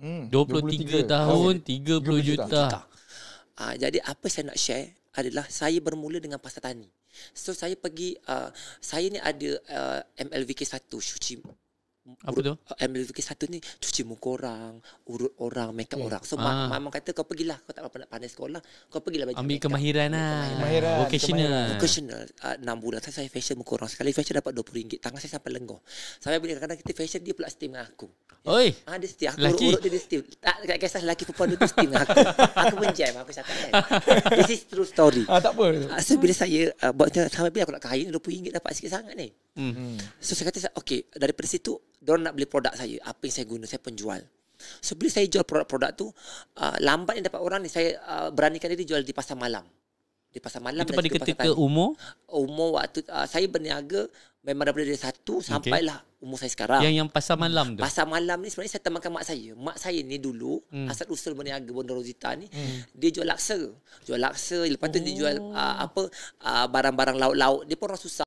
23 tahun, 30 juta. Jadi apa saya nak share adalah saya bermula dengan pasar tani. So saya pergi, saya ni ada MLVK 1, cuci Apa tu? MLVK 1 ni cuci muka orang, urut orang, make up orang. So mak kata kau pergilah, kau tak apa nak pandai sekolah, kau pergilah belajar Ambil make up. kemahiran lah. Vocational. Vocational. 6 bulan saya fashion muka orang. Sekali fashion dapat RM20. Tangan saya sampai lengoh. Sampai bila kadang-kadang kita fashion, dia pula steam dengan aku. Oi. Dia steam. Aku Laki. urut dia steam. Tak kisah lelaki perempuan dia steam dengan aku. Aku menjam, aku cakap kan. This is true story. Tak apa. So bila saya buat sampai bila aku nak kahwin, RM20 dapat sikit sangat ni. So saya kata, okay, daripada situ diorang nak beli produk saya. Apa yang saya guna, saya penjual. So bila saya jual produk-produk tu, lambat yang dapat orang ni, saya beranikan diri jual di pasar malam. Di pasar malam. Itu pada ketika umur waktu saya berniaga memang daripada dari 1 sampailah umur saya sekarang. Yang pasar malam tu. Pasar malam ni sebenarnya saya temankan mak saya. Mak saya ni dulu asal usul berniaga Bonda Rosita ni, dia jual laksa. Lepas tu dia jual barang-barang lauk-lauk. Dia pun orang susah.